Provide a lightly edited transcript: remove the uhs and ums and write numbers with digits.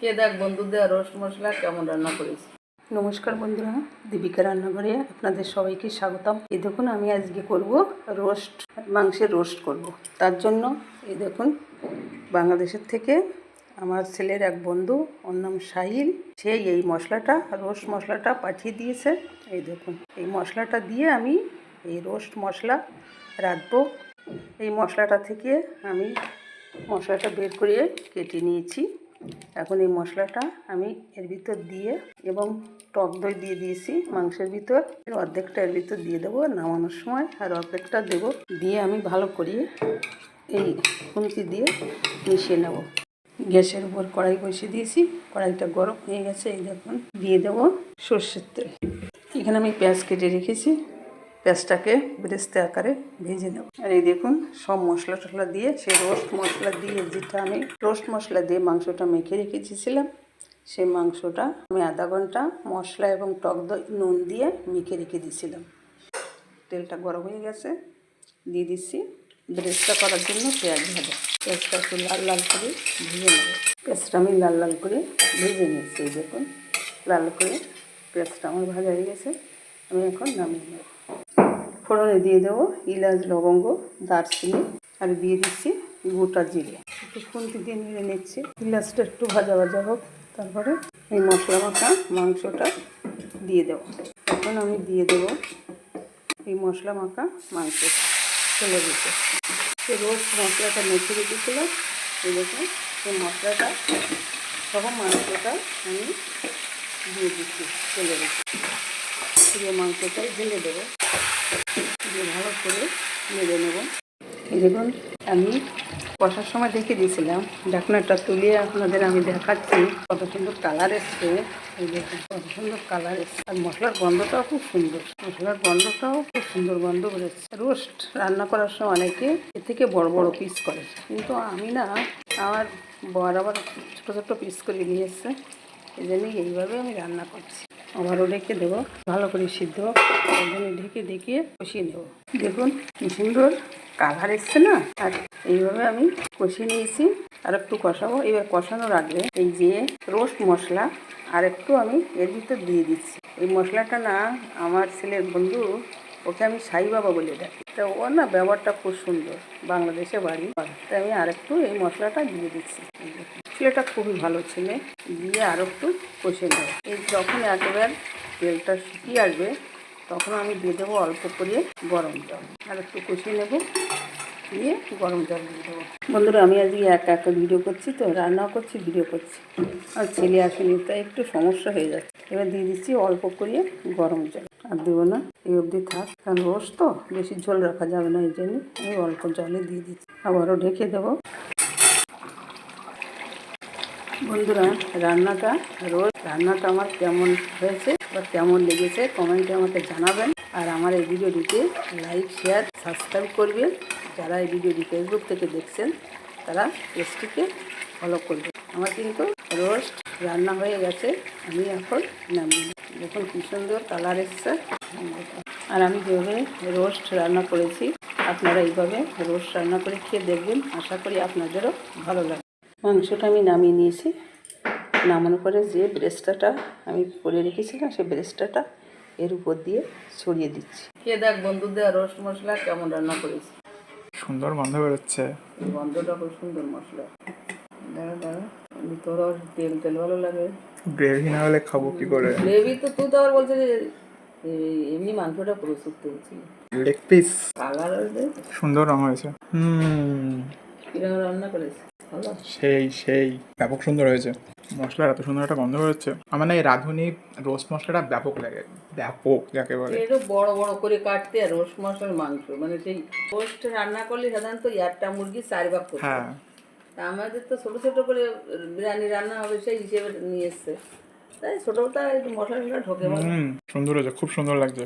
খেয়ে দেখ বন্ধুদের রোস্ট মশলা কেমন রান্না করেছি। নমস্কার বন্ধুরা, দীপিকা রান্নাঘরে আপনাদের সবাইকে স্বাগতম। এই দেখুন আমি আজকে করব রোস্ট, মাংসের রোস্ট করব। তার জন্য এই দেখুন বাংলাদেশের থেকে আমার ছেলের এক বন্ধু, ওর নাম সাহিল, সে এই মশলাটা, রোস্ট মশলাটা পাঠিয়ে দিয়েছে। এই দেখুন এই মশলাটা দিয়ে আমি এই রোস্ট মশলা রাঁধবো। এই মশলাটা থেকে আমি মশলাটা বের করে কেটে নিয়েছি। এখন এই মশলাটা আমি এর ভিতর দিয়ে এবং টক দই দিয়ে দিয়েছি মাংসের ভিতর, অর্ধেকটা এর ভিতর দিয়ে দেবো নামানোর সময়, আর অর্ধেকটা দেবো। দিয়ে আমি ভালো করে এই খুন্তি দিয়ে মিশিয়ে নেব। গ্যাসের উপর কড়াই বসিয়ে দিয়েছি, কড়াইটা গরম হয়ে গেছে। এই দেখুন দিয়ে দেবো সর্ষের তেল। এখানে আমি পেঁয়াজ কেটে রেখেছি, পেঁয়াজটাকে বেরেস্তা আকারে ভেজে নেব। আর এই দেখুন সব মশলা টশলা দিয়ে, সেই রোস্ট মশলা দিয়ে, যেটা আমি রোস্ট মশলা দিয়ে মাংসটা মেখে রেখেছিলাম, সেই মাংসটা আমি আধা ঘন্টা মশলা এবং টক দই নুন দিয়ে মেখে রেখে দিয়েছিলাম। তেলটা গরম হয়ে গেছে, দিয়ে দিচ্ছি বেরেস্তা করার জন্য পেঁয়াজ ভাজা। পেঁয়াজটা একটু লাল লাল করে ভেজে নেব। পেঁয়াজটা আমি লাল লাল করে ভেজে নিয়েছি। এই দেখুন লাল করে পেঁয়াজটা আমার ভাজা হয়ে গেছে, আমি এখন নামিয়ে নেব। ফোড়নে দিয়ে দেবো এলাচ, লবঙ্গ, দারচিনি, আর দিয়ে দিচ্ছি গোটা জিরে। একটু খুন্তি দিয়ে নিয়ে নিচ্ছি। এলাচটা একটু ভাজা ভাজা হোক, তারপরে এই মশলা মাখা মাংসটা দিয়ে দেবো। এখন আমি দিয়ে দেবো এই মশলা মাখা মাংসটা ফেলে দিতে। সেই রোস্ট মশলাটা মেখে রেখেছিলাম, এই দেখুন সেই মশলাটা সহ মাংসটা আমি দিয়ে দিচ্ছি, ফেলে দিচ্ছি। পুরো মাংসটাই ঢেলে দেবো, দিয়ে ভালো করে নেড়ে নেব। এই দেখুন আমি কষার সময় দেখে দিয়েছিলাম, ঢাকনাটা তুলিয়ে আপনাদের আমি দেখাচ্ছি কত সুন্দর কালার এসছে। এই দেখুন কত সুন্দর কালার এসছে, আর মশলার গন্ধটাও খুব সুন্দর, মশলার গন্ধটাও খুব সুন্দর গন্ধ বেরোচ্ছে। রোস্ট রান্না করার সময় অনেকে এর থেকে বড় বড় পিস করে, কিন্তু আমি না, আমার বর আবার ছোটো ছোটো পিস করে নিয়ে এসছে, এই জন্যই এইভাবে আমি রান্না করছি। আবারও ঢেকে দেবো, ভালো করে সিদ্ধ ঢেকে ঢেকে কষিয়ে নেব। দেখুন কি সুন্দর কালার এসছে না। আর এইভাবে আমি কষিয়ে নিয়েছি, আর একটু কষাবো। এবার কষানোর আগে এই যে রোস্ট মশলা আর একটু আমি এর ভিতর দিয়ে দিচ্ছি। এই মশলাটা না, আমার ছেলের বন্ধু, ওকে আমি সাই বাবা বলে ডাকি, তা ওর না ব্যবহারটা খুব সুন্দর, বাংলাদেশে বাড়ি। তাই আমি আরেকটু এই মশলাটা দিয়ে দিচ্ছি। ছেলেটা খুবই ভালো ছেলে, দিয়ে আর একটু কষে নেব। এই যখন একেবারে তেলটা শুকিয়ে আসবে, তখন আমি দিয়ে দেবো অল্প করে গরম জল, আর একটু কষিয়ে নেব, দিয়ে গরম জল দিয়ে দেবো। বন্ধুরা আমি আজকে একা একা ভিডিও করছি, তো রান্নাও করছি, ভিডিও করছি, আর ছেলে আসেনি, তাই একটু সমস্যা হয়ে যাচ্ছে। এবার দিয়ে দিচ্ছি অল্প করে গরম জল, আর দেবো না, এই অবধি থাক, কারণ রোস্ট তো বেশি ঝোল রাখা যাবে না, এই জন্য আমি অল্প জলে দিয়ে দিচ্ছি। আবারও ঢেকে দেবো। বন্ধুরা রান্নাটা আমার কেমন হয়েছে বা কেমন লেগেছে কমেন্টে আমাকে জানাবেন, আর আমার এই ভিডিওটিকে লাইক, শেয়ার, সাবস্ক্রাইব করবেন। যারা এই ভিডিওটি ফেসবুক থেকে দেখছেন তারা পেজটিকে ফলো করবেন। আমার কিন্তু রোস্ট রান্না হয়ে গেছে, আমি এখন নামিয়ে দেখুন কি সুন্দর কালার এসছে। আর আমি যেভাবে রোস্ট রান্না করেছি, আপনারা এইভাবে রোস্ট রান্না করে খেয়ে দেখবেন, আশা করি আপনাদেরও ভালো লাগবে। মাংসটা আমি নামিয়ে নিয়েছি, নামানোর পরে যে ব্রেস্তাটা আমি করে রেখেছিলাম, সেই ব্রেস্তাটা এর উপর দিয়ে ছড়িয়ে দিচ্ছি। খেয়ে দেখ বন্ধুদের রোস্ট মশলা কেমন রান্না করেছি। সুন্দর গন্ধ বেরোচ্ছে, গন্ধটা খুব সুন্দর মশলা। দাঁড়া দাঁড়া, তোরও তেল তেল ভালো লাগে। গ্রেভি না হলে খাবো কি করে? গ্রেভি তো তুই তো আবার বলছে যে এমনি মাংসটা পুরো শুক্তো হয়েছিল। লেগ পিস কালার হয়েছে, সুন্দর রং হয়েছে। কিরকম রান্না করেছে, ভালো। সেই ব্যাপক সুন্দর হয়েছে। মশলার এত সুন্দর একটা গন্ধ বেরোচ্ছে। আমার না এই রাঁধুনি রোস্ট মশলাটা ব্যাপক লাগে, ব্যাপক যাকে বলে। একটু বড় বড় করে কাটতে, আর রোস্ট মশলার মাংস মানে সেই রোস্ট রান্না করলে সাধারণত একটা মুরগি 4 ভাগ করতে হয়। হ্যাঁ, তা আমাদের তো ছোটো ছোটো করে বিরিয়ানি রান্না হবে, সেই হিসেবে নিয়ে এসছে, তাই ছোটোটা একটু মশলা ঢোকে। সুন্দর হয়েছে, খুব সুন্দর লাগছে।